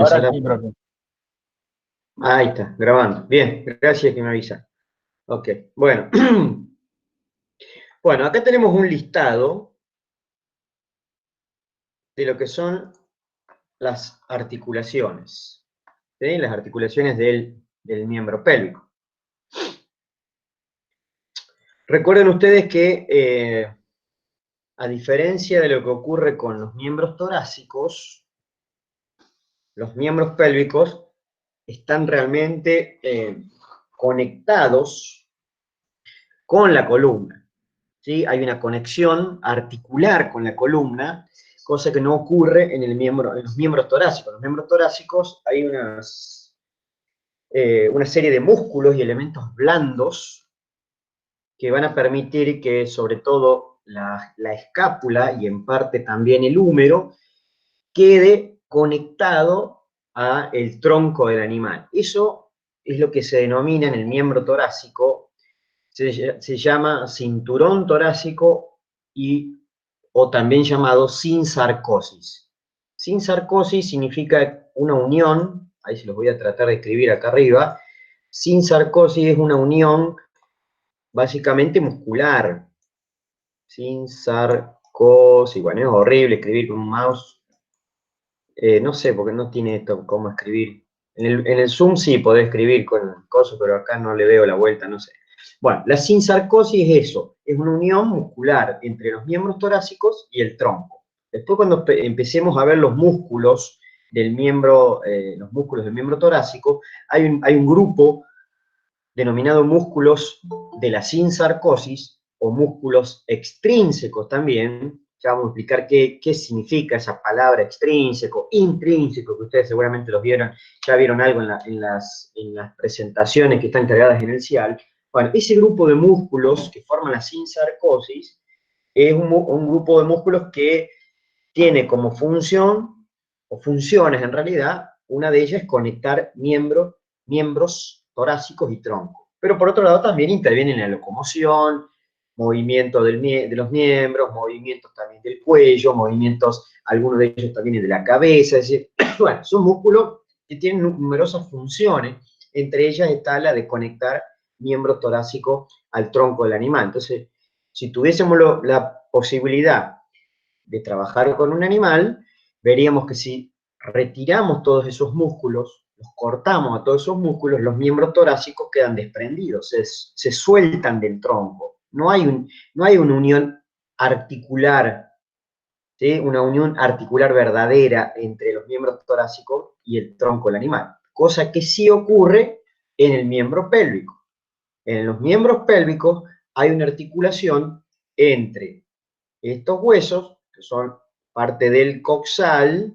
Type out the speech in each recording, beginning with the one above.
Ahora sí, profe. Ahí está, grabando. Bien, gracias que me avisa. Ok, bueno. Bueno, acá tenemos un listado de lo que son las articulaciones. ¿Sí? Las articulaciones del miembro pélvico. Recuerden ustedes que, a diferencia de lo que ocurre con los miembros torácicos, los miembros pélvicos están realmente conectados con la columna. ¿Sí? Hay una conexión articular con la columna, cosa que no ocurre en los miembros torácicos. En los miembros torácicos hay una serie de músculos y elementos blandos que van a permitir que, sobre todo, la escápula y en parte también el húmero quede conectado a el tronco del animal. Eso es lo que se denomina en el miembro torácico, se llama cinturón torácico o también llamado sinsarcosis. Sinsarcosis significa una unión, ahí se los voy a tratar de escribir acá arriba. Sinsarcosis es una unión básicamente muscular. Sinsarcosis, bueno, es horrible escribir con un mouse. No sé, porque no tiene esto cómo escribir. En el Zoom sí podés escribir con el coso, pero acá no le veo la vuelta, no sé. Bueno, la sinsarcosis es eso, es una unión muscular entre los miembros torácicos y el tronco. Después cuando empecemos a ver los músculos del miembro, torácico, hay un grupo denominado músculos de la sinsarcosis, o músculos extrínsecos también. Ya vamos a explicar qué significa esa palabra extrínseco, intrínseco, que ustedes seguramente los vieron, ya vieron algo en las presentaciones que están cargadas en el CIAL. Bueno, ese grupo de músculos que forman la sinsarcosis es un grupo de músculos que tiene como función, o funciones en realidad, una de ellas es conectar miembros torácicos y tronco. Pero por otro lado también interviene en la locomoción, movimiento de los miembros, movimientos también del cuello, movimientos, algunos de ellos también de la cabeza, es decir, bueno, son músculos que tienen numerosas funciones, entre ellas está la de conectar miembro torácico al tronco del animal. Entonces, si tuviésemos la posibilidad de trabajar con un animal, veríamos que si retiramos todos esos músculos, los cortamos a todos esos músculos, los miembros torácicos quedan desprendidos, se sueltan del tronco. No hay una unión articular, ¿sí? Una unión articular verdadera entre los miembros torácicos y el tronco del animal, cosa que sí ocurre en el miembro pélvico. En los miembros pélvicos hay una articulación entre estos huesos, que son parte del coxal,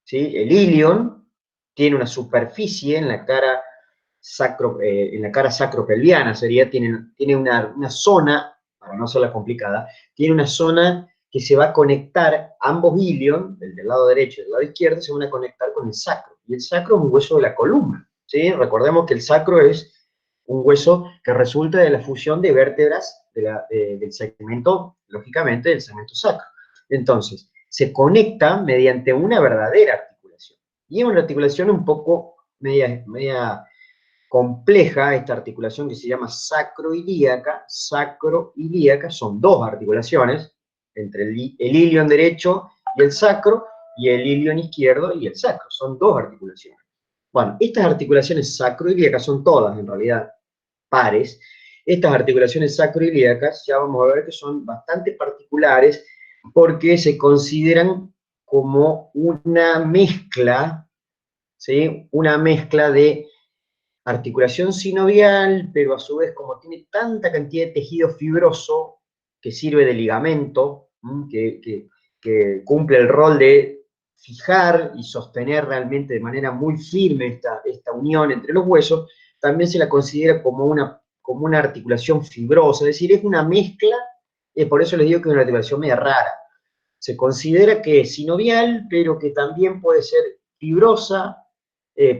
¿sí? El ilion tiene una superficie en la cara sacropelviana, tiene una zona, para no hacerla complicada, tiene una zona que se va a conectar, ambos ilion, el del lado derecho y del lado izquierdo, se van a conectar con el sacro. Y el sacro es un hueso de la columna, ¿sí? Recordemos que el sacro es un hueso que resulta de la fusión de vértebras del segmento, lógicamente, del segmento sacro. Entonces, se conecta mediante una verdadera articulación. Y es una articulación un poco media compleja, esta articulación que se llama sacroilíaca. Sacroilíaca son dos articulaciones, entre el ilion derecho y el sacro, y el ilion izquierdo y el sacro. Son dos articulaciones. Bueno, estas articulaciones sacroilíacas son todas, en realidad, pares. Estas articulaciones sacroilíacas ya vamos a ver que son bastante particulares porque se consideran como una mezcla, ¿sí? Una mezcla de articulación sinovial, pero a su vez, como tiene tanta cantidad de tejido fibroso que sirve de ligamento, que cumple el rol de fijar y sostener realmente de manera muy firme esta unión entre los huesos, también se la considera como una articulación fibrosa, es decir, es una mezcla, por eso les digo que es una articulación media rara. Se considera que es sinovial, pero que también puede ser fibrosa,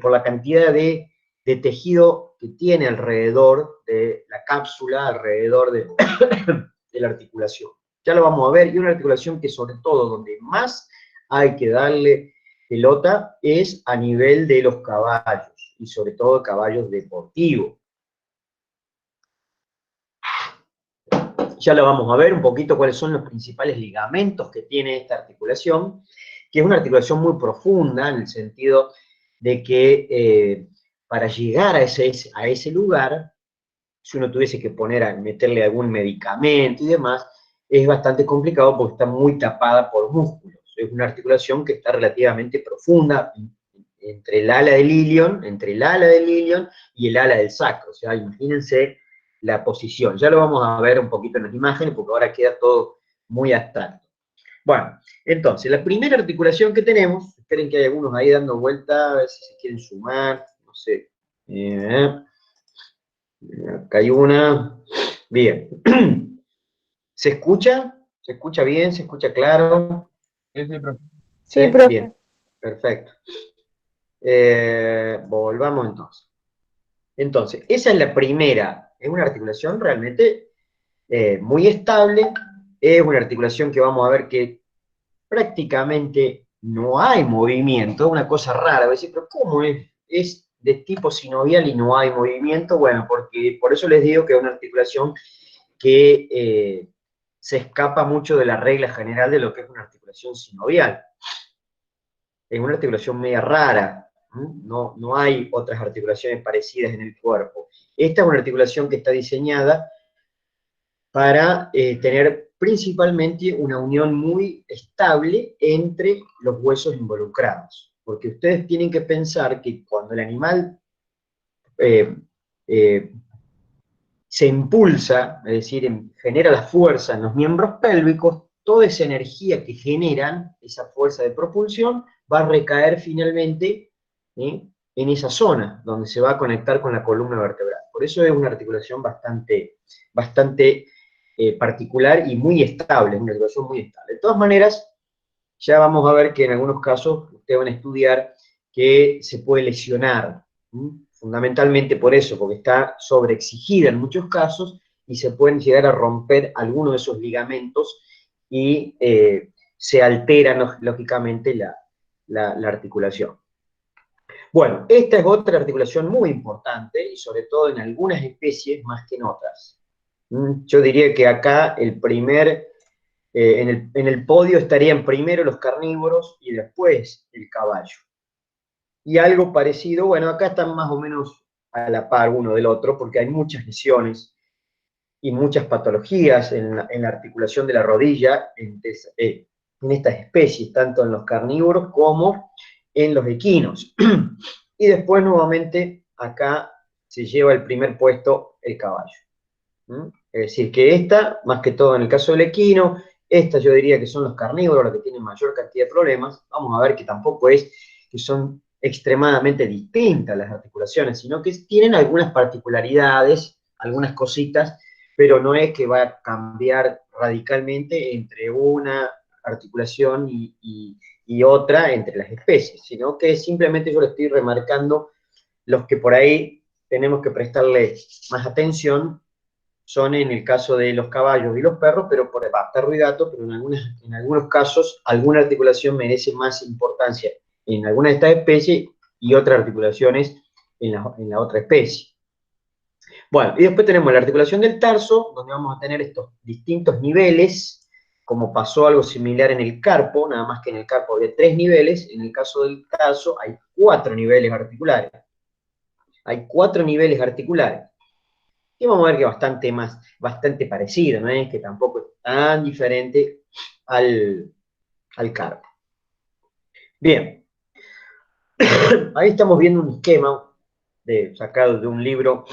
por la cantidad de tejido que tiene alrededor de la cápsula, alrededor de la articulación. Ya lo vamos a ver, y una articulación que sobre todo donde más hay que darle pelota es a nivel de los caballos, y sobre todo caballos deportivos. Ya lo vamos a ver un poquito cuáles son los principales ligamentos que tiene esta articulación, que es una articulación muy profunda en el sentido de que para llegar a ese lugar, si uno tuviese que meterle algún medicamento y demás, es bastante complicado porque está muy tapada por músculos. Es una articulación que está relativamente profunda entre el ala del ilion y el ala del sacro. O sea, imagínense la posición. Ya lo vamos a ver un poquito en las imágenes porque ahora queda todo muy abstracto. Bueno, entonces, la primera articulación que tenemos, esperen que hay algunos ahí dando vuelta, a ver si se quieren sumar, no sé. Acá hay una. Bien. ¿Se escucha? ¿Se escucha bien? ¿Se escucha claro? Sí, sí, profe. Sí, ¿Sí? profe. Bien. Perfecto. Volvamos entonces. Entonces, esa es la primera. Es una articulación realmente muy estable. Es una articulación que vamos a ver que prácticamente no hay movimiento. Una cosa rara. Decir, pero ¿cómo es? Es de tipo sinovial y no hay movimiento. Bueno, porque por eso les digo que es una articulación que se escapa mucho de la regla general de lo que es una articulación sinovial. Es una articulación media rara, no hay otras articulaciones parecidas en el cuerpo. Esta es una articulación que está diseñada para tener principalmente una unión muy estable entre los huesos involucrados. Porque ustedes tienen que pensar que cuando el animal eh, eh, se impulsa, es decir, genera la fuerza en los miembros pélvicos, toda esa energía que generan, esa fuerza de propulsión, va a recaer finalmente en esa zona, donde se va a conectar con la columna vertebral. Por eso es una articulación bastante particular y muy estable, es una articulación muy estable. De todas maneras, ya vamos a ver que en algunos casos ustedes van a estudiar que se puede lesionar, fundamentalmente por eso, porque está sobreexigida en muchos casos y se pueden llegar a romper algunos de esos ligamentos y se altera lógicamente la articulación. Bueno, esta es otra articulación muy importante y sobre todo en algunas especies más que en otras. Yo diría que acá en el podio estarían primero los carnívoros y después el caballo. Y algo parecido, bueno, acá están más o menos a la par uno del otro, porque hay muchas lesiones y muchas patologías en la articulación de la rodilla en estas especies, tanto en los carnívoros como en los equinos. Y después nuevamente acá se lleva el primer puesto el caballo. Es decir, que esta, más que todo en el caso del equino, esta yo diría que son los carnívoros los que tienen mayor cantidad de problemas. Vamos a ver que tampoco es que son extremadamente distintas las articulaciones, sino que tienen algunas particularidades, algunas cositas, pero no es que va a cambiar radicalmente entre una articulación y otra entre las especies, sino que simplemente yo le estoy remarcando los que por ahí tenemos que prestarle más atención son en el caso de los caballos y los perros, pero por perro y gato, pero en algunos casos alguna articulación merece más importancia en alguna de estas especies y otras articulaciones en la otra especie. Bueno, y después tenemos la articulación del tarso, donde vamos a tener estos distintos niveles, como pasó algo similar en el carpo, nada más que en el carpo había 3 niveles, en el caso del tarso hay 4 niveles articulares. Hay 4 niveles articulares. Y vamos a ver que bastante parecido, no es que tampoco es tan diferente al carpo. Bien, ahí estamos viendo un esquema sacado de un libro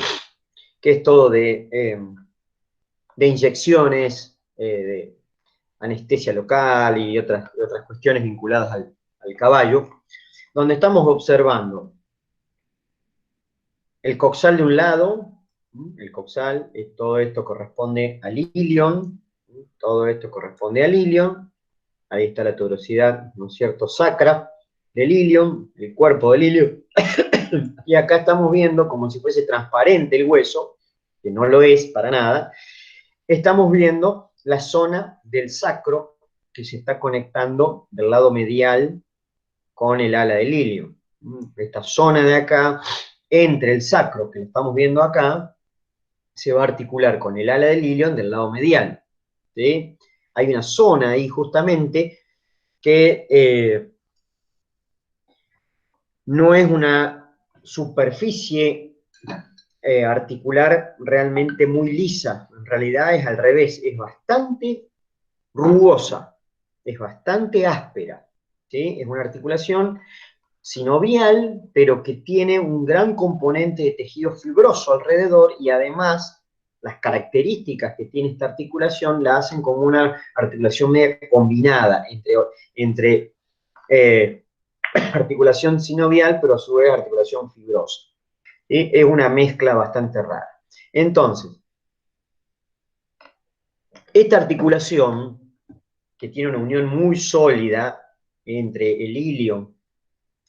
que es todo de inyecciones, de anestesia local y otras cuestiones vinculadas al caballo, donde estamos observando el coxal de un lado, el coxal, todo esto corresponde al ilion, todo esto corresponde al ilion, ahí está la tuberosidad, ¿no es cierto?, sacra del ilion, el cuerpo del ilion, y acá estamos viendo como si fuese transparente el hueso, que no lo es para nada, estamos viendo la zona del sacro que se está conectando del lado medial con el ala del ilion. Esta zona de acá, entre el sacro, que lo estamos viendo acá, se va a articular con el ala del ilion del lado medial. ¿Sí? Hay una zona ahí justamente que no es una superficie articular realmente muy lisa. En realidad es al revés, es bastante rugosa, es bastante áspera. ¿Sí? Es una articulación sinovial, pero que tiene un gran componente de tejido fibroso alrededor y además las características que tiene esta articulación la hacen como una articulación media combinada entre articulación sinovial, pero a su vez articulación fibrosa. ¿Sí? Es una mezcla bastante rara. Entonces, esta articulación, que tiene una unión muy sólida entre el ilion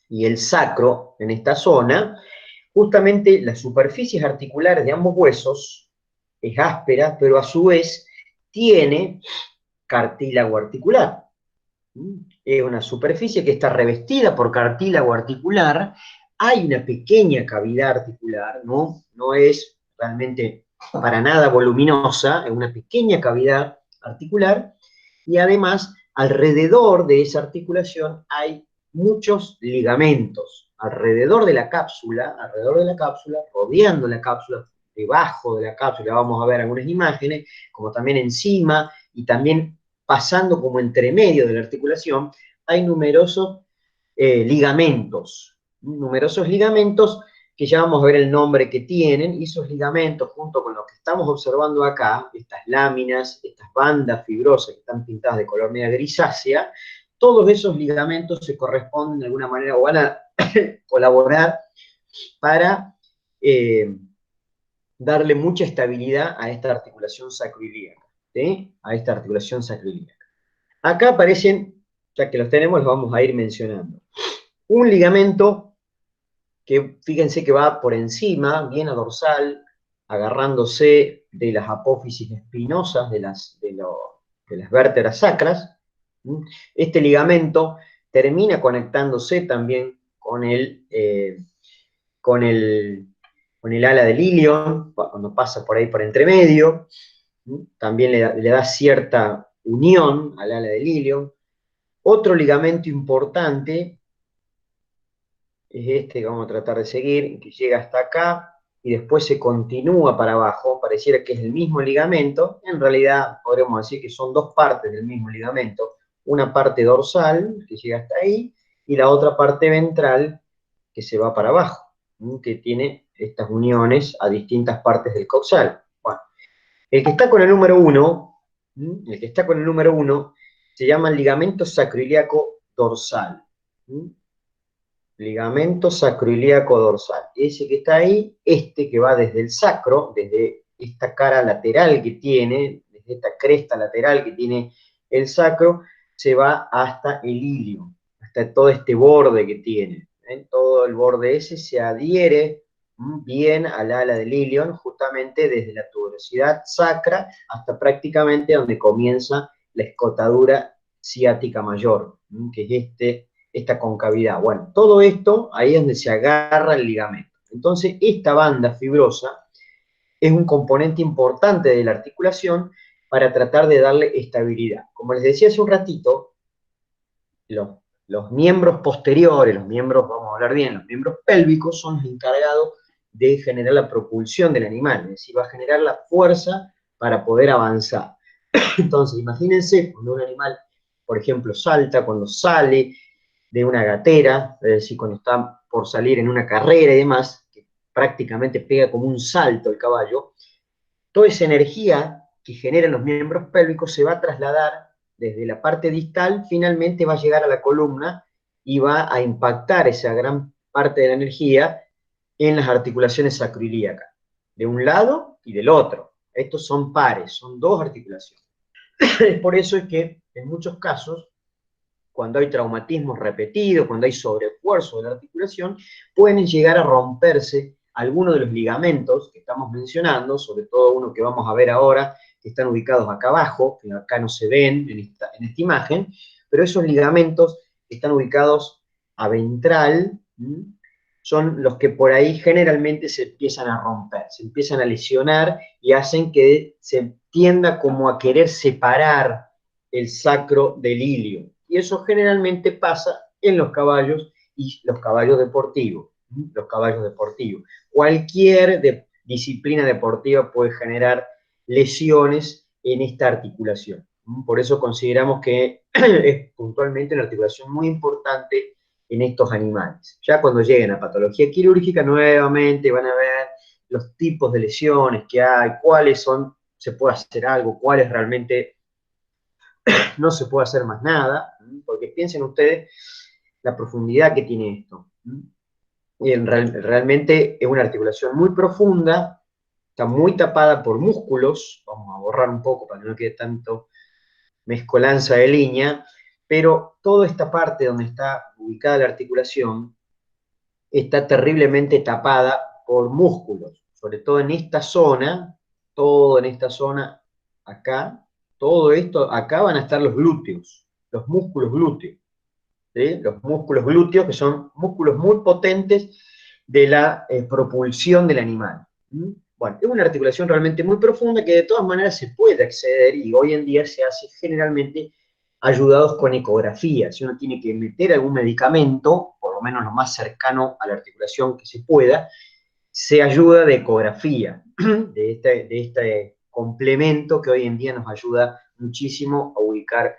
y el sacro en esta zona, justamente las superficies articulares de ambos huesos es áspera, pero a su vez tiene cartílago articular. Es una superficie que está revestida por cartílago articular. Hay una pequeña cavidad articular, no es realmente para nada voluminosa, es una pequeña cavidad articular, y además alrededor de esa articulación hay muchos ligamentos, alrededor de la cápsula, rodeando la cápsula, debajo de la cápsula, vamos a ver algunas imágenes, como también encima, y también pasando como entre medio de la articulación, hay numerosos ligamentos que ya vamos a ver el nombre que tienen, y esos ligamentos, junto con lo que estamos observando acá, estas láminas, estas bandas fibrosas que están pintadas de color media grisácea, todos esos ligamentos se corresponden de alguna manera o van a colaborar para darle mucha estabilidad a esta articulación sacroiliaca, ¿sí? A esta articulación sacroiliaca. Acá aparecen, ya que los tenemos, los vamos a ir mencionando. Un ligamento que, fíjense que va por encima, bien a dorsal, agarrándose de las apófisis espinosas de las vértebras sacras. Este ligamento termina conectándose también con el ala del ilion, cuando pasa por ahí por entre medio. También le da cierta unión al ala del ilion. Otro ligamento importante es este que vamos a tratar de seguir, que llega hasta acá y después se continúa para abajo, pareciera que es el mismo ligamento, en realidad podríamos decir que son dos partes del mismo ligamento, una parte dorsal, que llega hasta ahí, y la otra parte ventral, que se va para abajo, que tiene estas uniones a distintas partes del coxal. Bueno, el que está con el número 1, se llama ligamento sacroiliaco dorsal. Ligamento sacroiliaco dorsal. Ese que está ahí, este que va desde el sacro, desde esta cara lateral que tiene, desde esta cresta lateral que tiene el sacro, se va hasta el ilio, hasta todo este borde que tiene. Todo el borde ese se adhiere bien al ala del ilion, justamente desde la tuberosidad sacra hasta prácticamente donde comienza la escotadura ciática mayor, que es esta concavidad. Bueno, todo esto ahí es donde se agarra el ligamento. Entonces, esta banda fibrosa es un componente importante de la articulación para tratar de darle estabilidad. Como les decía hace un ratito, los miembros posteriores, vamos a hablar bien, los miembros pélvicos son los encargados de generar la propulsión del animal, es decir, va a generar la fuerza para poder avanzar. Entonces, imagínense cuando un animal, por ejemplo, salta, cuando sale de una gatera, es decir, cuando está por salir en una carrera y demás, que prácticamente pega como un salto el caballo, toda esa energía que generan los miembros pélvicos se va a trasladar desde la parte distal, finalmente va a llegar a la columna y va a impactar esa gran parte de la energía en las articulaciones sacroiliacas, de un lado y del otro. Estos son pares, son dos articulaciones. Por eso es que en muchos casos, cuando hay traumatismos repetidos, cuando hay sobreesfuerzo de la articulación, pueden llegar a romperse algunos de los ligamentos que estamos mencionando, sobre todo uno que vamos a ver ahora, que están ubicados acá abajo, que acá no se ven en esta imagen, pero esos ligamentos están ubicados aventral, son los que por ahí generalmente se empiezan a romper, se empiezan a lesionar y hacen que se tienda como a querer separar el sacro del ilio. Y eso generalmente pasa en los caballos y los caballos deportivos. Los caballos deportivos. Cualquier disciplina deportiva puede generar lesiones en esta articulación. Por eso consideramos que es puntualmente una articulación muy importante en estos animales. Ya cuando lleguen a patología quirúrgica, nuevamente van a ver los tipos de lesiones que hay, cuáles son, se puede hacer algo, cuáles realmente no se puede hacer más nada, porque piensen ustedes la profundidad que tiene esto. Y realmente es una articulación muy profunda, está muy tapada por músculos, vamos a borrar un poco para que no quede tanto mezcolanza de línea, pero toda esta parte donde está ubicada la articulación está terriblemente tapada por músculos, sobre todo en esta zona, todo en esta zona acá, todo esto, acá van a estar los glúteos, los músculos glúteos, ¿sí? Los músculos glúteos que son músculos muy potentes de la propulsión del animal. Bueno, es una articulación realmente muy profunda que de todas maneras se puede acceder y hoy en día se hace generalmente ayudados con ecografía. Si uno tiene que meter algún medicamento, por lo menos lo más cercano a la articulación que se pueda, se ayuda de ecografía, de este complemento que hoy en día nos ayuda muchísimo a ubicar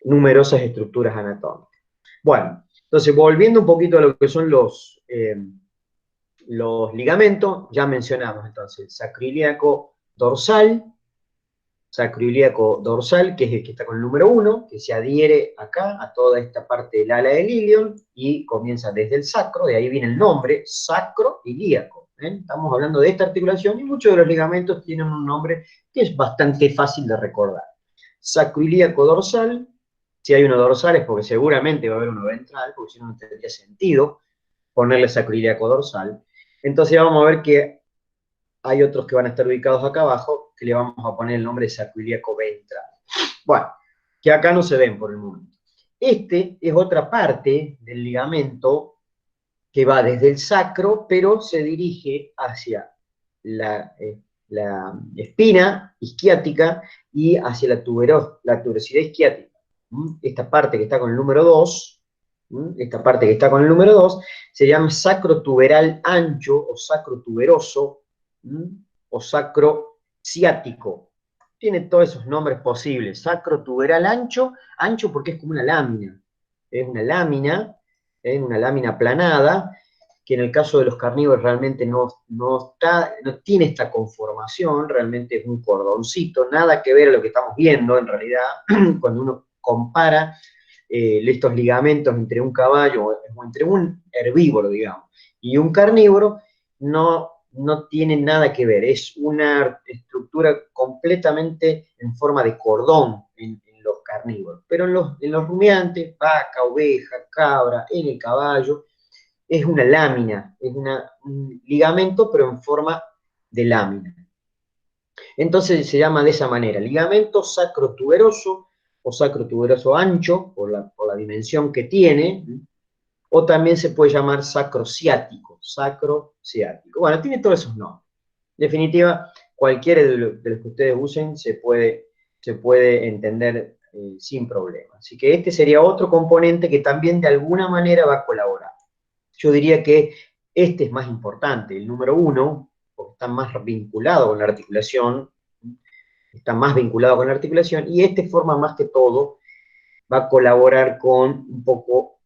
numerosas estructuras anatómicas. Bueno, entonces volviendo un poquito a lo que son los ligamentos, ya mencionamos entonces sacroiliaco dorsal, que es el que está con el número 1, que se adhiere acá a toda esta parte del ala del ilion y comienza desde el sacro, de ahí viene el nombre, sacroiliaco. Estamos hablando de esta articulación y muchos de los ligamentos tienen un nombre que es bastante fácil de recordar. Sacroiliaco dorsal, si hay uno dorsal es porque seguramente va a haber uno ventral, porque si no, no tendría sentido ponerle sacroiliaco dorsal. Entonces vamos a ver que hay otros que van a estar ubicados acá abajo, que le vamos a poner el nombre de sacroiliaco ventral. Bueno, que acá no se ven por el momento. Este es otra parte del ligamento que va desde el sacro, pero se dirige hacia la espina isquiática y hacia la tuberosidad isquiática. Esta parte que está con el número 2, esta parte que está con el número 2, se llama sacrotuberal ancho o sacrotuberoso o sacrociático. Tiene todos esos nombres posibles. Sacrotuberal ancho, ancho porque es como una lámina. Es una lámina aplanada, que en el caso de los carnívoros realmente no tiene esta conformación, realmente es un cordoncito, nada que ver a lo que estamos viendo en realidad, cuando uno compara estos ligamentos entre un caballo o entre un herbívoro, digamos, y un carnívoro, no tiene nada que ver, es una estructura completamente en forma de cordón en los carnívoros, pero en los rumiantes, vaca, oveja, cabra, en el caballo, es una lámina, es un ligamento, pero en forma de lámina. Entonces se llama de esa manera, ligamento sacrotuberoso o sacrotuberoso ancho, por la dimensión que tiene, o también se puede llamar sacrociático. Bueno, tiene todos esos nombres. En definitiva, cualquiera de los que ustedes usen se puede entender sin problema. Así que este sería otro componente que también de alguna manera va a colaborar. Yo diría que este es más importante, el número 1, porque está más vinculado con la articulación, y este forma más que todo, va a colaborar con un poco,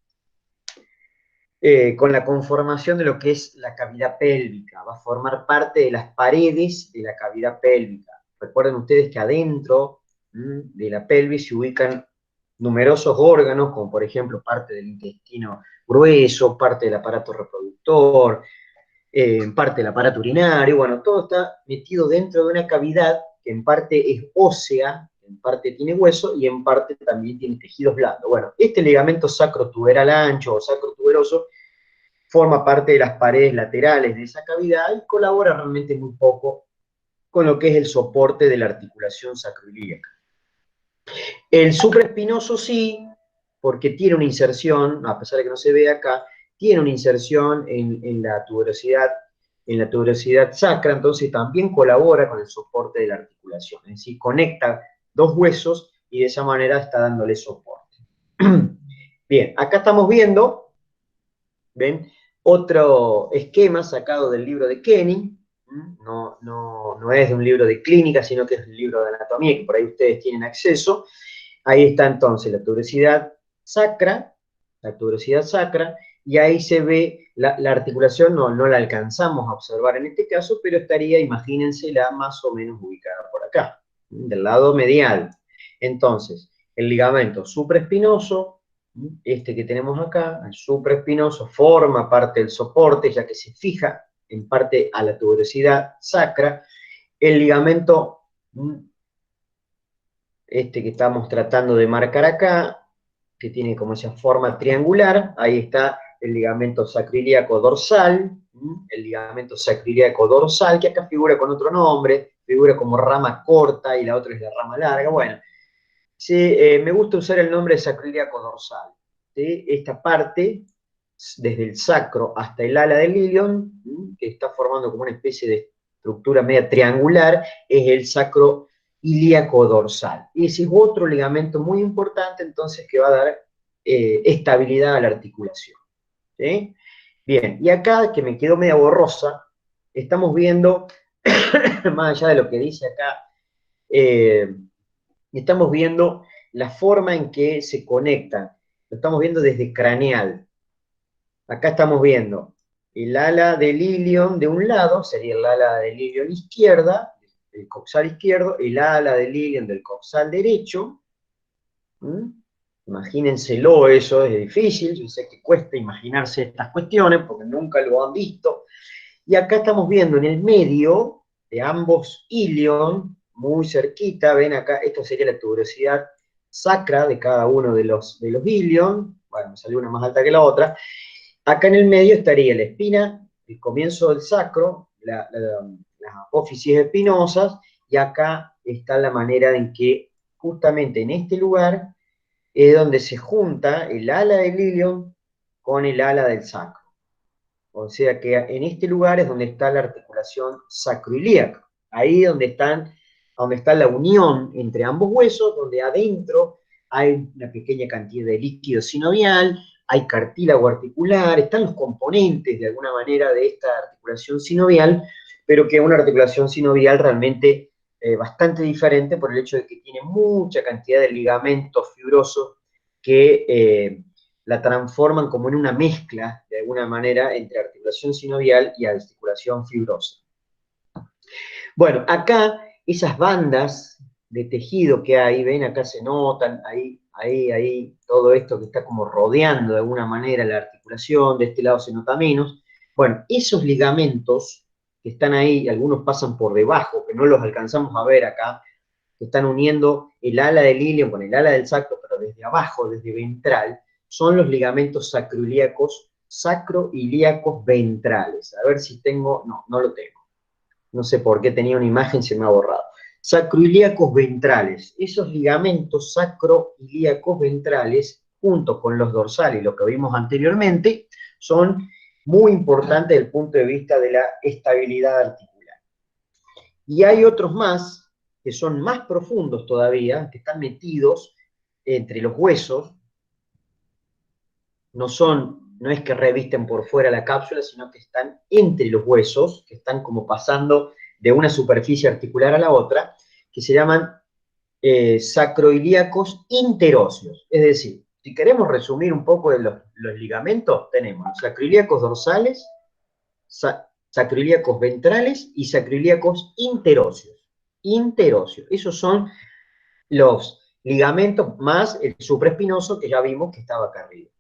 con la conformación de lo que es la cavidad pélvica, va a formar parte de las paredes de la cavidad pélvica. Recuerden ustedes que adentro de la pelvis se ubican numerosos órganos, como por ejemplo parte del intestino grueso, parte del aparato reproductor, parte del aparato urinario, bueno, todo está metido dentro de una cavidad que en parte es ósea, en parte tiene hueso y en parte también tiene tejidos blandos. Bueno, este ligamento sacrotuberal ancho o sacrotuberoso forma parte de las paredes laterales de esa cavidad y colabora realmente muy poco con lo que es el soporte de la articulación sacroiliaca. El supraespinoso sí, porque tiene una inserción, a pesar de que no se ve acá, tiene una inserción en la tuberosidad sacra, entonces también colabora con el soporte de la articulación, es decir, conecta dos huesos y de esa manera está dándole soporte. Bien, acá estamos viendo, ¿ven? Otro esquema sacado del libro de Kenny, no es de un libro de clínica, sino que es un libro de anatomía, que por ahí ustedes tienen acceso. Ahí está entonces la tuberosidad sacra, y ahí se ve la articulación, no la alcanzamos a observar en este caso, pero estaría, imagínensela, más o menos ubicada por acá, del lado medial. Entonces, el ligamento supraespinoso, este que tenemos acá, el supraespinoso, forma parte del soporte, ya que se fija en parte a la tuberosidad sacra. El ligamento, este que estamos tratando de marcar acá, que tiene como esa forma triangular, ahí está el ligamento sacroiliaco dorsal, el ligamento sacroiliaco dorsal, que acá figura con otro nombre, figura como rama corta y la otra es la rama larga. Bueno, sí, me gusta usar el nombre de sacroiliaco dorsal. ¿Sí? Esta parte, desde el sacro hasta el ala del ilion, que está formando como una especie de estructura media triangular, es el sacro ilíaco dorsal. Y ese es otro ligamento muy importante, entonces, que va a dar estabilidad a la articulación. ¿Sí? Bien, y acá, que me quedó media borrosa, estamos viendo, más allá de lo que dice acá, estamos viendo la forma en que se conectan. Lo estamos viendo desde craneal. Acá estamos viendo el ala del ilion de un lado, sería el ala del ilion izquierda, el coxal izquierdo, el ala del ilion del coxal derecho. Imagínenselo, eso es difícil, yo sé que cuesta imaginarse estas cuestiones porque nunca lo han visto. Y acá estamos viendo en el medio de ambos ilion, muy cerquita, ven acá, esto sería la tuberosidad sacra de cada uno de los ilion, bueno, me salió una más alta que la otra. Acá en el medio estaría la espina, el comienzo del sacro, las apófisis espinosas, y acá está la manera en que justamente en este lugar es donde se junta el ala del ilion con el ala del sacro. O sea que en este lugar es donde está la articulación sacroilíaca. Ahí donde está la unión entre ambos huesos, donde adentro hay una pequeña cantidad de líquido sinovial, hay cartílago articular, están los componentes de alguna manera de esta articulación sinovial, pero que es una articulación sinovial realmente bastante diferente por el hecho de que tiene mucha cantidad de ligamentos fibrosos que la transforman como en una mezcla, de alguna manera, entre articulación sinovial y articulación fibrosa. Bueno, acá esas bandas de tejido que hay, ven, acá se notan, ahí, todo esto que está como rodeando de alguna manera la articulación, de este lado se nota menos. Bueno, esos ligamentos que están ahí, algunos pasan por debajo, que no los alcanzamos a ver acá, que están uniendo el ala del ilion con el ala del sacro, pero desde abajo, desde ventral, son los ligamentos sacroiliacos ventrales. A ver si tengo, no lo tengo. No sé por qué tenía una imagen, se me ha borrado. Sacroiliacos ventrales. Esos ligamentos sacroiliacos ventrales, junto con los dorsales, lo que vimos anteriormente, son muy importantes desde el punto de vista de la estabilidad articular. Y hay otros más, que son más profundos todavía, que están metidos entre los huesos, no es que revisten por fuera la cápsula, sino que están entre los huesos, que están como pasando de una superficie articular a la otra, que se llaman sacroiliacos interóseos. Es decir, si queremos resumir un poco de los ligamentos, tenemos los sacroiliacos dorsales, sacroiliacos ventrales y sacroiliacos interóseos. Interóseos. Esos son los ligamentos más el supraespinoso que ya vimos que estaba acá arriba.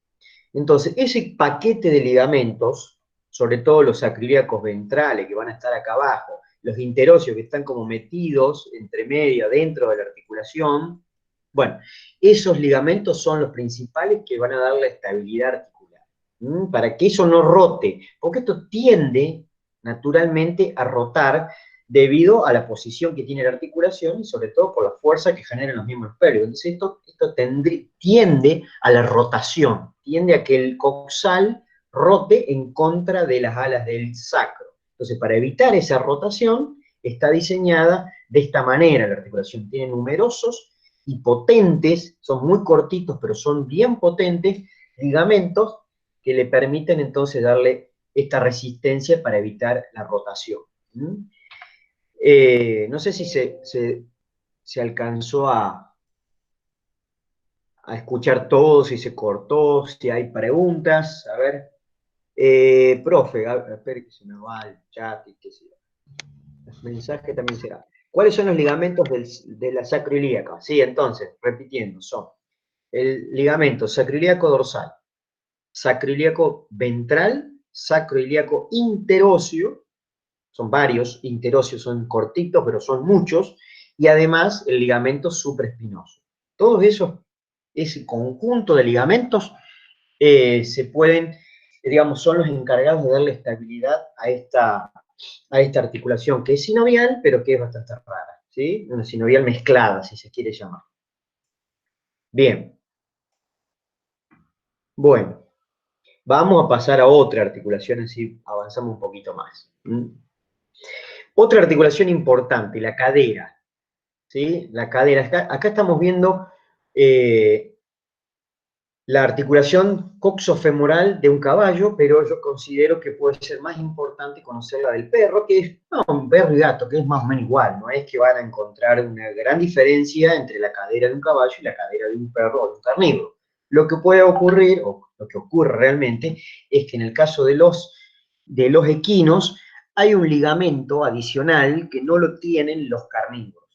Entonces, ese paquete de ligamentos, sobre todo los sacroiliacos ventrales que van a estar acá abajo, los interóseos que están como metidos entre medio, dentro de la articulación, bueno, esos ligamentos son los principales que van a dar la estabilidad articular, para que eso no rote, porque esto tiende naturalmente a rotar debido a la posición que tiene la articulación y sobre todo por la fuerza que generan los miembros pélvicos. Entonces esto tiende a la rotación, tiende a que el coxal rote en contra de las alas del sacro. Entonces, para evitar esa rotación, está diseñada de esta manera la articulación. Tiene numerosos y potentes, son muy cortitos, pero son bien potentes, ligamentos que le permiten entonces darle esta resistencia para evitar la rotación. No sé si se alcanzó a escuchar todo, si se cortó, si hay preguntas. A ver, profe, espere que se me va el chat y qué sé yo. El mensaje también será. ¿Cuáles son los ligamentos de la sacroiliaca? Sí, entonces, repitiendo, son el ligamento sacroiliaco dorsal, sacroiliaco ventral, sacroiliaco interóseo, son varios, interóseos son cortitos, pero son muchos, y además el ligamento supraespinoso. Todos esos, ese conjunto de ligamentos se pueden, digamos, son los encargados de darle estabilidad a esta articulación, que es sinovial, pero que es bastante rara, ¿sí? Una sinovial mezclada, si se quiere llamar. Bien. Bueno, vamos a pasar a otra articulación, así avanzamos un poquito más. Otra articulación importante, la cadera, ¿sí? La cadera. Acá estamos viendo la articulación coxofemoral de un caballo, pero yo considero que puede ser más importante conocer la del perro, que es un perro y gato, que es más o menos igual, no es que van a encontrar una gran diferencia entre la cadera de un caballo y la cadera de un perro o de un carnívoro. Lo que puede ocurrir, o lo que ocurre realmente, es que en el caso de los equinos hay un ligamento adicional que no lo tienen los carnívoros.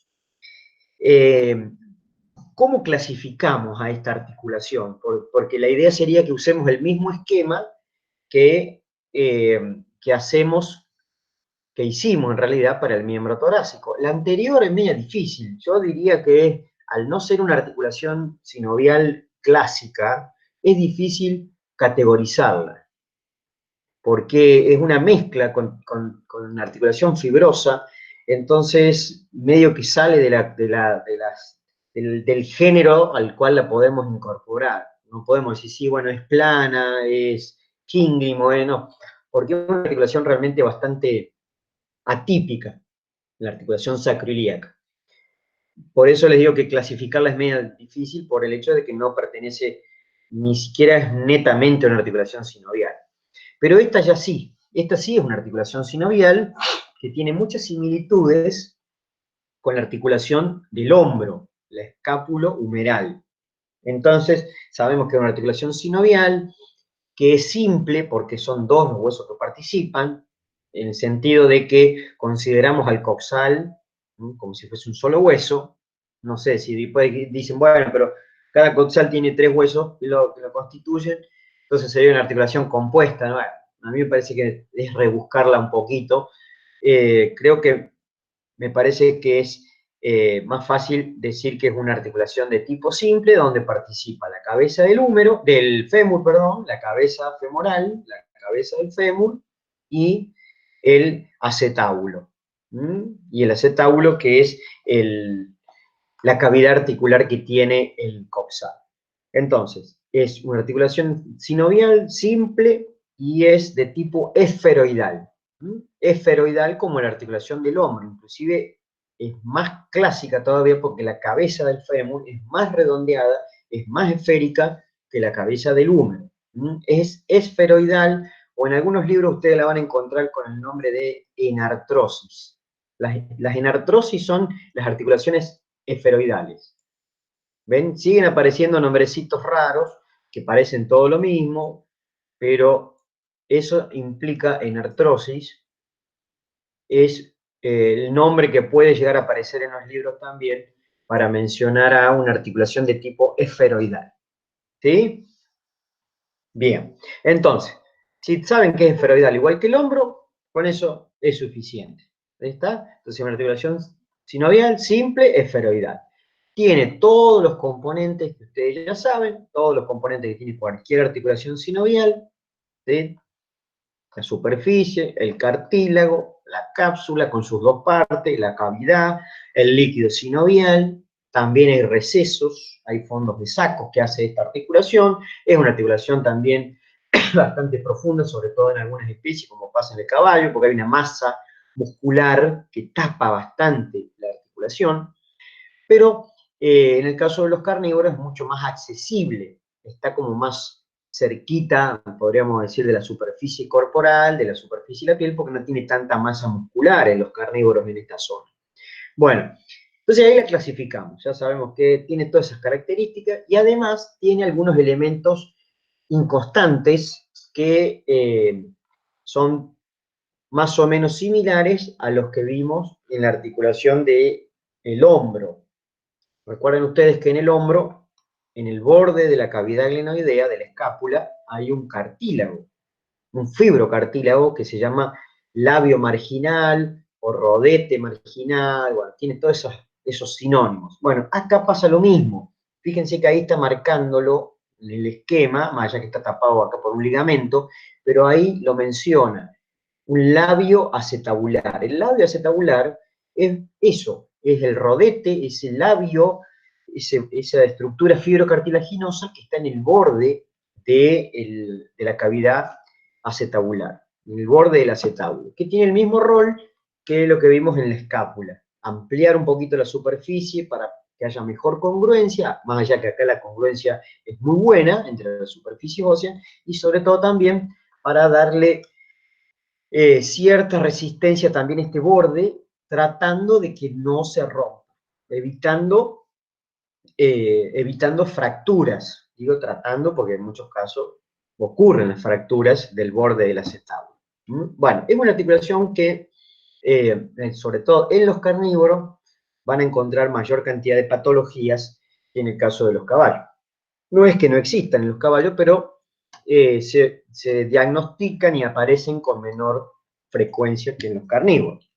¿Cómo clasificamos a esta articulación? Porque la idea sería que usemos el mismo esquema que hacemos, que hicimos en realidad para el miembro torácico. La anterior es media difícil. Yo diría que al no ser una articulación sinovial clásica, es difícil categorizarla, porque es una mezcla con una articulación fibrosa, entonces medio que sale del género al cual la podemos incorporar. No podemos decir, sí, bueno, es plana, es íngreme, no, porque es una articulación realmente bastante atípica, la articulación sacroiliaca. Por eso les digo que clasificarla es medio difícil por el hecho de que no pertenece, ni siquiera es netamente una articulación sinovial. Pero esta ya sí, esta sí es una articulación sinovial que tiene muchas similitudes con la articulación del hombro, la escápulo-humeral. Entonces, sabemos que es una articulación sinovial, que es simple porque son dos los huesos que participan, en el sentido de que consideramos al coxal, ¿no?, como si fuese un solo hueso. No sé si después dicen, bueno, pero cada coxal tiene tres huesos que lo constituyen, entonces sería una articulación compuesta, ¿no? A mí me parece que es rebuscarla un poquito. Creo que me parece que es más fácil decir que es una articulación de tipo simple, donde participa la cabeza del fémur, perdón, la cabeza femoral, la cabeza del fémur y el acetábulo. Y el acetábulo, que es la cavidad articular que tiene el coxal. Entonces, es una articulación sinovial simple y es de tipo esferoidal. Esferoidal como la articulación del hombro, inclusive es más clásica todavía porque la cabeza del fémur es más redondeada, es más esférica que la cabeza del húmero. Es esferoidal, o en algunos libros ustedes la van a encontrar con el nombre de enartrosis. Las enartrosis son las articulaciones esferoidales. ¿Ven? Siguen apareciendo nombrecitos raros que parecen todo lo mismo, pero eso implica enartrosis, es el nombre que puede llegar a aparecer en los libros también para mencionar a una articulación de tipo esferoidal. ¿Sí? Bien, entonces, si saben que es esferoidal igual que el hombro, con eso es suficiente. ¿Ahí está? Entonces, una articulación sinovial simple, esferoidal. Tiene todos los componentes que ustedes ya saben, todos los componentes que tiene cualquier articulación sinovial, ¿sí? La superficie, el cartílago, la cápsula con sus dos partes, la cavidad, el líquido sinovial, también hay recesos, hay fondos de sacos que hace esta articulación, es una articulación también bastante profunda, sobre todo en algunas especies, como pasa en el caballo, porque hay una masa muscular que tapa bastante la articulación, pero en el caso de los carnívoros es mucho más accesible, está como más cerquita, podríamos decir, de la superficie corporal, de la superficie de la piel, porque no tiene tanta masa muscular en los carnívoros en esta zona. Bueno, entonces ahí la clasificamos, ya sabemos que tiene todas esas características y además tiene algunos elementos inconstantes que son más o menos similares a los que vimos en la articulación del hombro. Recuerden ustedes que en el hombro, en el borde de la cavidad glenoidea, de la escápula, hay un cartílago, un fibrocartílago que se llama labio marginal o rodete marginal, bueno, tiene todos esos sinónimos. Bueno, acá pasa lo mismo. Fíjense que ahí está marcándolo en el esquema, más allá que está tapado acá por un ligamento, pero ahí lo menciona, un labio acetabular. El labio acetabular es eso, es el rodete, ese labio, esa estructura fibrocartilaginosa que está en el borde de la cavidad acetabular, en el borde del acetábulo, que tiene el mismo rol que lo que vimos en la escápula, ampliar un poquito la superficie para que haya mejor congruencia, más allá que acá la congruencia es muy buena entre las superficies óseas, y sobre todo también para darle cierta resistencia también a este borde, tratando de que no se rompa, evitando fracturas. Digo tratando porque en muchos casos ocurren las fracturas del borde del acetábulo. Bueno, es una articulación que, sobre todo en los carnívoros, van a encontrar mayor cantidad de patologías que en el caso de los caballos. No es que no existan en los caballos, pero se diagnostican y aparecen con menor frecuencia que en los carnívoros.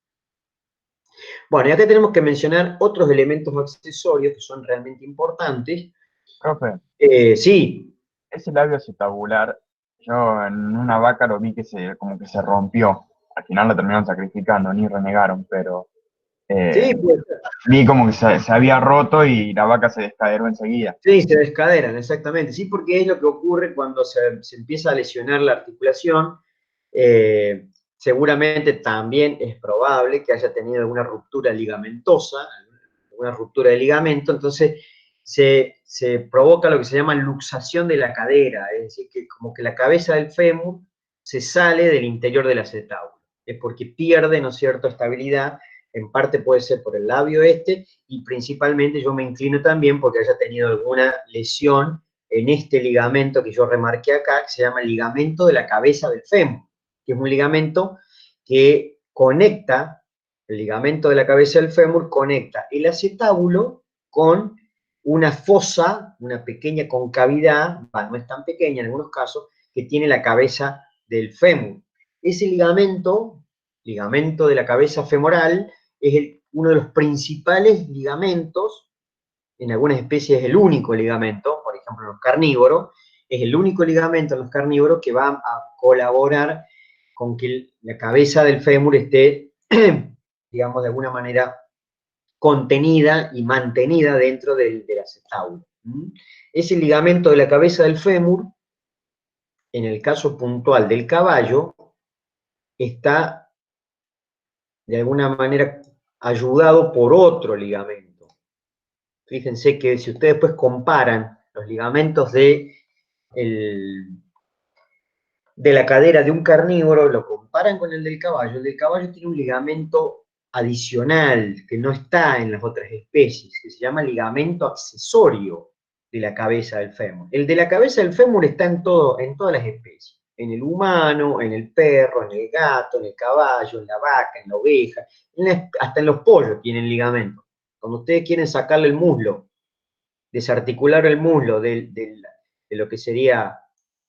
Bueno, y acá tenemos que mencionar otros elementos accesorios que son realmente importantes. Profe, Sí, ese labio acetabular, yo en una vaca lo vi que como que se rompió. Al final lo terminaron sacrificando, ni renegaron, pero sí, eh, pues, vi como que se había roto y la vaca se descaderó enseguida. sí, se descaderan, exactamente. Sí, porque es lo que ocurre cuando se empieza a lesionar la articulación. Eh, Seguramente también es probable que haya tenido alguna ruptura ligamentosa, alguna ruptura de ligamento, entonces se provoca lo que se llama luxación de la cadera, es decir, que como que la cabeza del fémur se sale del interior del acetábulo. Es porque pierde, ¿no es cierto?, estabilidad, en parte puede ser por el labio este, y principalmente yo me inclino también porque haya tenido alguna lesión en este ligamento que yo remarqué acá, que se llama el ligamento de la cabeza del fémur, que es un ligamento que conecta, el ligamento de la cabeza del fémur conecta el acetábulo con una fosa, una pequeña concavidad, no es tan pequeña en algunos casos, que tiene la cabeza del fémur. Ese ligamento de la cabeza femoral, es uno de los principales ligamentos, en algunas especies es el único ligamento, por ejemplo en los carnívoros, es el único ligamento en los carnívoros que va a colaborar con que la cabeza del fémur esté, digamos, de alguna manera contenida y mantenida dentro del acetábulo. Ese ligamento de la cabeza del fémur, en el caso puntual del caballo, está de alguna manera ayudado por otro ligamento. Fíjense que si ustedes después comparan los ligamentos de la cadera de un carnívoro, lo comparan con el del caballo tiene un ligamento adicional que no está en las otras especies, que se llama ligamento accesorio de la cabeza del fémur. El de la cabeza del fémur está en todas las especies, en el humano, en el perro, en el gato, en el caballo, en la vaca, en la oveja, hasta en los pollos tienen ligamento. Cuando ustedes quieren sacarle el muslo, desarticular el muslo de lo que sería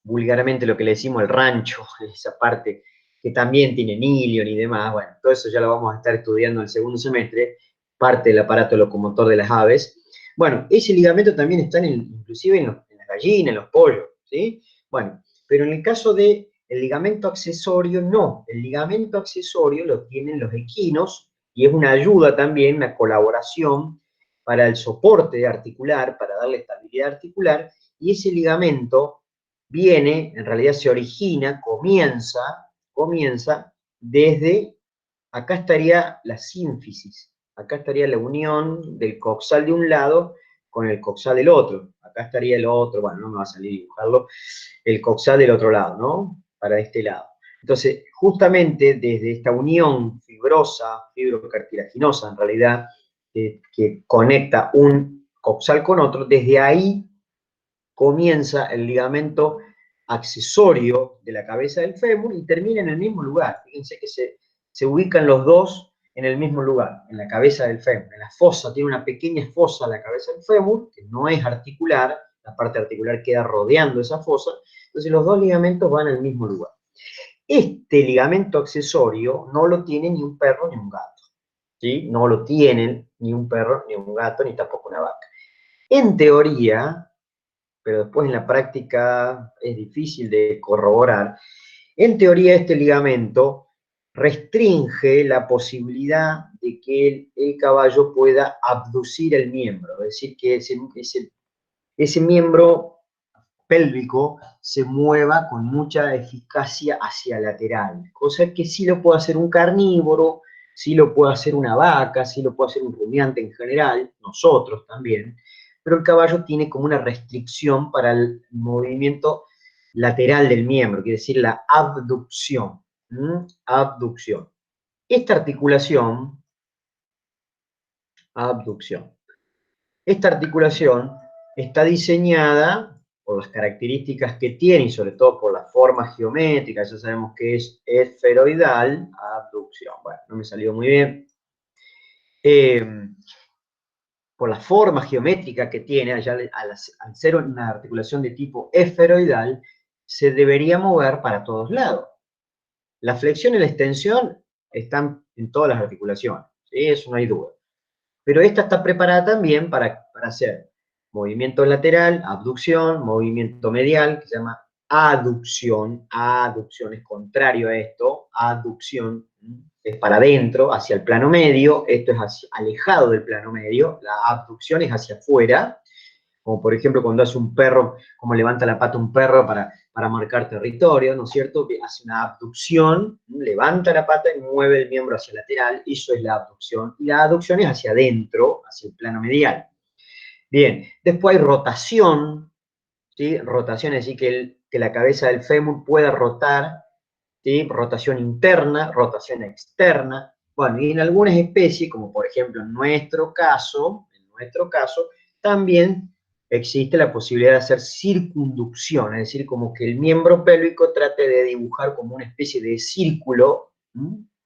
vulgarmente lo que le decimos el rancho, esa parte que también tiene ilion y demás, bueno, todo eso ya lo vamos a estar estudiando en el segundo semestre, parte del aparato locomotor de las aves. Bueno, ese ligamento también está inclusive en las gallinas, en los pollos, ¿sí? Bueno, pero en el caso de El ligamento accesorio no, el ligamento accesorio lo tienen los equinos y es una ayuda también, una colaboración para el soporte articular, para darle estabilidad articular, y ese ligamento viene, en realidad se origina, comienza desde, acá estaría la sínfisis, acá estaría la unión del coxal de un lado con el coxal del otro, acá estaría el otro, bueno, no me va a salir dibujarlo, el coxal del otro lado, ¿no? Para este lado. Entonces, justamente desde esta unión fibrosa, fibrocartilaginosa en realidad, que conecta un coxal con otro, desde ahí comienza el ligamento accesorio de la cabeza del fémur y termina en el mismo lugar. Fíjense que se ubican los dos en el mismo lugar, en la cabeza del fémur. En la fosa, tiene una pequeña fosa en la cabeza del fémur, que no es articular, la parte articular queda rodeando esa fosa, entonces los dos ligamentos van al mismo lugar. Este ligamento accesorio no lo tiene ni un perro ni un gato, ¿sí? No lo tienen ni un perro ni un gato, ni tampoco una vaca. En teoría, pero después en la práctica es difícil de corroborar, en teoría este ligamento restringe la posibilidad de que el caballo pueda abducir el miembro, es decir, que ese miembro pélvico se mueva con mucha eficacia hacia lateral, cosa que sí lo puede hacer un carnívoro, sí lo puede hacer una vaca, sí lo puede hacer un rumiante en general, nosotros también, pero el caballo tiene como una restricción para el movimiento lateral del miembro, quiere decir la abducción. Abducción. Esta abducción, esta articulación está diseñada por las características que tiene y sobre todo por la forma geométrica, ya sabemos que es esferoidal, abducción. Bueno, no me salió muy bien. Por la forma geométrica que tiene, al ser una articulación de tipo esferoidal, se debería mover para todos lados. La flexión y la extensión están en todas las articulaciones, ¿sí? Eso no hay duda. Pero esta está preparada también para hacer movimiento lateral, abducción, movimiento medial, que se llama aducción. Aducción es contrario a esto, aducción es para adentro, hacia el plano medio, esto es alejado del plano medio, la abducción es hacia afuera, como por ejemplo cuando hace un perro, como levanta la pata un perro para marcar territorio, ¿no es cierto? Que hace una abducción, levanta la pata y mueve el miembro hacia el lateral, eso es la abducción, y la aducción es hacia adentro, hacia el plano medial. Bien, después hay rotación, ¿sí? Rotación es decir que la cabeza del fémur pueda rotar, ¿sí? Rotación interna, rotación externa. Bueno, y en algunas especies, como por ejemplo en nuestro caso, también existe la posibilidad de hacer circunducción, es decir, como que el miembro pélvico trate de dibujar como una especie de círculo,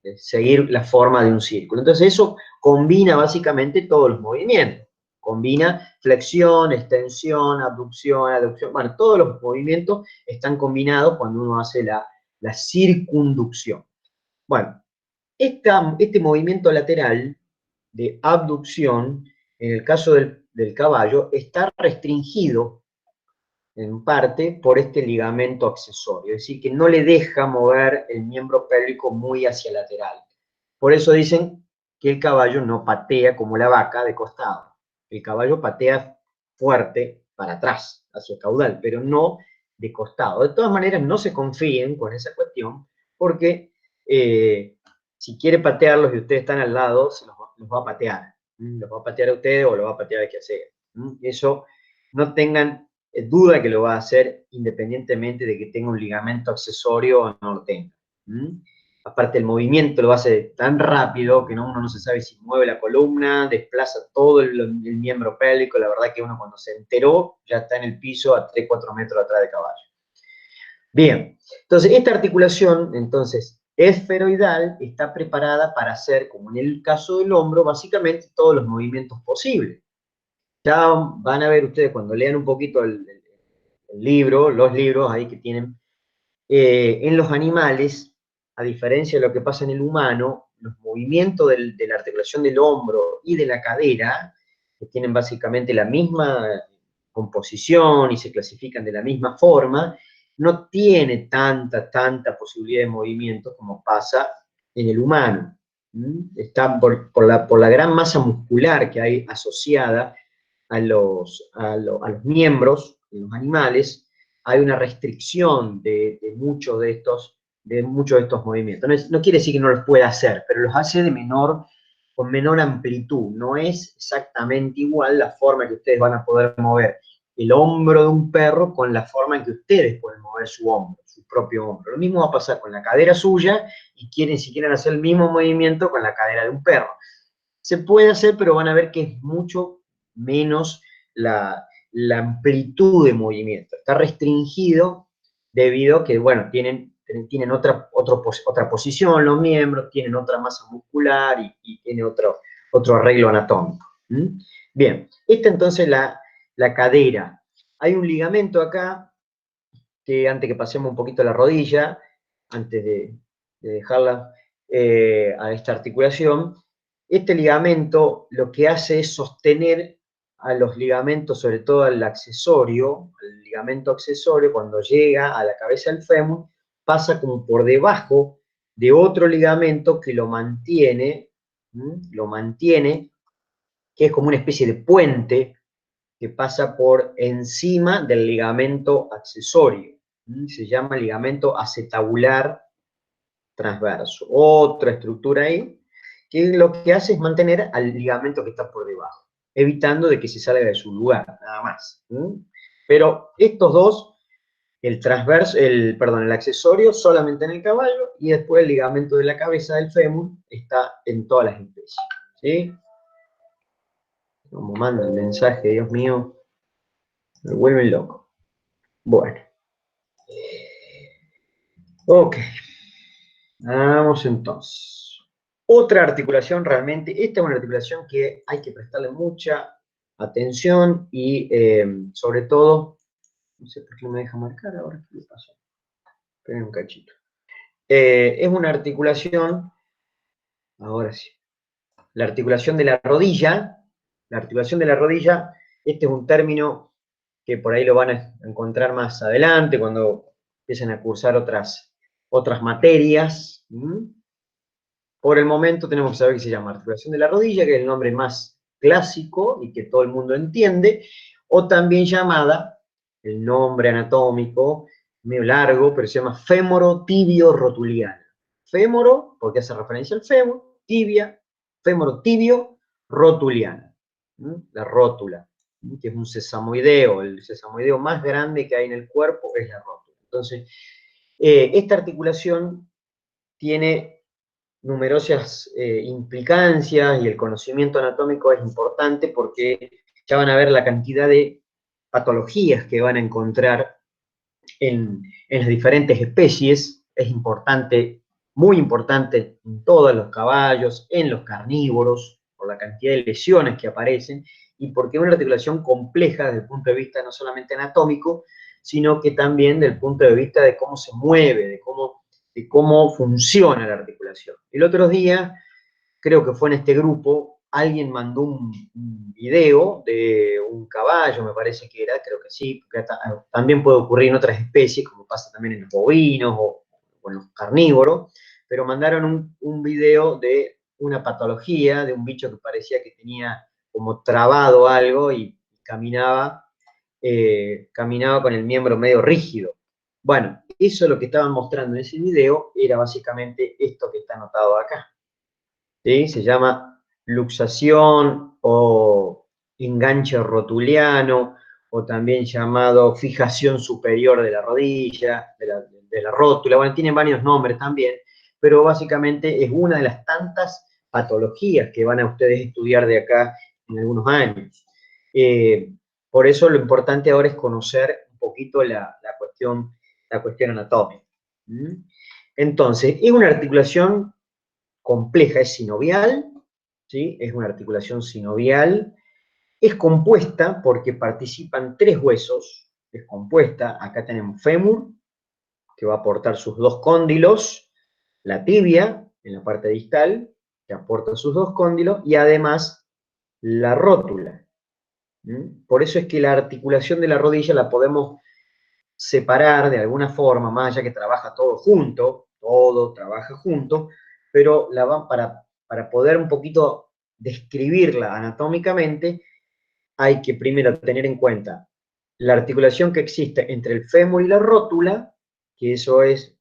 de seguir la forma de un círculo. Entonces eso combina básicamente todos los movimientos. Combina flexión, extensión, abducción, aducción. Bueno, todos los movimientos están combinados cuando uno hace la circunducción. Bueno, este movimiento lateral de abducción, en el caso del caballo, está restringido en parte por este ligamento accesorio, es decir, que no le deja mover el miembro pélvico muy hacia lateral. Por eso dicen que el caballo no patea como la vaca de costado. El caballo patea fuerte para atrás, hacia el caudal, pero no de costado. De todas maneras, no se confíen con esa cuestión, porque si quiere patearlos y ustedes están al lado, los va a patear. Los va a patear a ustedes o los va a patear a que sea. Eso no tengan duda que lo va a hacer independientemente de que tenga un ligamento accesorio o no lo tenga. Aparte el movimiento lo hace tan rápido que uno no se sabe si mueve la columna, desplaza todo el miembro pélvico, la verdad que uno cuando se enteró ya está en el piso a 3-4 metros atrás de caballo. Bien, entonces esta articulación, esferoidal, está preparada para hacer, como en el caso del hombro, básicamente todos los movimientos posibles. Ya van a ver ustedes cuando lean un poquito el libro, los libros ahí que tienen, en los animales, a diferencia de lo que pasa en el humano, los movimientos de la articulación del hombro y de la cadera, que tienen básicamente la misma composición y se clasifican de la misma forma, no tiene tanta posibilidad de movimiento como pasa en el humano. Está por la gran masa muscular que hay asociada a los miembros de los animales, hay una restricción de muchos de estos movimientos. No quiere decir que no los pueda hacer, pero los hace con menor amplitud. No es exactamente igual la forma que ustedes van a poder mover el hombro de un perro con la forma en que ustedes pueden mover su hombro, su propio hombro. Lo mismo va a pasar con la cadera suya y si quieren hacer el mismo movimiento con la cadera de un perro. Se puede hacer, pero van a ver que es mucho menos la amplitud de movimiento. Está restringido debido a que, bueno, tienen otra posición los miembros, tienen otra masa muscular y tiene otro arreglo anatómico. Bien, esta entonces la cadera. Hay un ligamento acá, que antes que pasemos un poquito la rodilla, antes de dejarla a esta articulación, este ligamento lo que hace es sostener a los ligamentos, sobre todo al accesorio, el ligamento accesorio, cuando llega a la cabeza del fémur, pasa como por debajo de otro ligamento que lo mantiene, que es como una especie de puente que pasa por encima del ligamento accesorio. Se llama ligamento acetabular transverso. Otra estructura ahí, que lo que hace es mantener al ligamento que está por debajo, evitando de que se salga de su lugar, nada más. Pero estos dos, el accesorio solamente en el caballo, y después el ligamento de la cabeza del fémur está en todas las especies. ¿Sí? Como manda el mensaje, Dios mío, me vuelven loco. Bueno. Ok. Vamos entonces. Otra articulación realmente, esta es una articulación que hay que prestarle mucha atención y sobre todo, no sé por qué me deja marcar ahora, ¿qué le pasó? Esperen un cachito. Es una articulación, ahora sí, la articulación de la rodilla. La articulación de la rodilla, este es un término que por ahí lo van a encontrar más adelante, cuando empiecen a cursar otras materias. Por el momento tenemos que saber que se llama articulación de la rodilla, que es el nombre más clásico y que todo el mundo entiende, o también llamada, el nombre anatómico, medio largo, pero se llama fémoro-tibio-rotuliana. Fémoro, porque hace referencia al fémur, tibia, fémoro-tibio-rotuliana. La rótula, que es un sesamoideo. El sesamoideo más grande que hay en el cuerpo es la rótula. Entonces, esta articulación tiene numerosas implicancias y el conocimiento anatómico es importante porque ya van a ver la cantidad de patologías que van a encontrar en las diferentes especies. Es importante, muy importante en todos los caballos, en los carnívoros, por la cantidad de lesiones que aparecen y porque es una articulación compleja desde el punto de vista no solamente anatómico, sino que también desde el punto de vista de cómo se mueve, de cómo funciona la articulación. El otro día, creo que fue en este grupo, alguien mandó un video de un caballo, me parece que era, creo que sí, porque también puede ocurrir en otras especies, como pasa también en los bovinos o en los carnívoros, pero mandaron un video de una patología, de un bicho que parecía que tenía como trabado algo y caminaba con el miembro medio rígido. Bueno, eso lo que estaban mostrando en ese video era básicamente esto que está anotado acá. ¿Sí? Se llama luxación o enganche rotuliano, o también llamado fijación superior de la rodilla, de la rótula. Bueno, tienen varios nombres también, pero básicamente es una de las tantas patologías que van a ustedes estudiar de acá en algunos años. Por eso lo importante ahora es conocer un poquito la cuestión anatómica. Entonces, es una articulación compleja, es sinovial, ¿sí? Es una articulación sinovial, es compuesta porque participan 3 huesos, es compuesta, acá tenemos fémur, que va a aportar sus 2 cóndilos, la tibia, en la parte distal, que aporta sus 2 cóndilos, y además la rótula. Por eso es que la articulación de la rodilla la podemos separar de alguna forma, más allá que trabaja todo trabaja junto, pero para poder un poquito describirla anatómicamente, hay que primero tener en cuenta la articulación que existe entre el fémur y la rótula, que eso es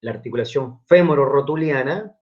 la articulación femoro-rotuliana,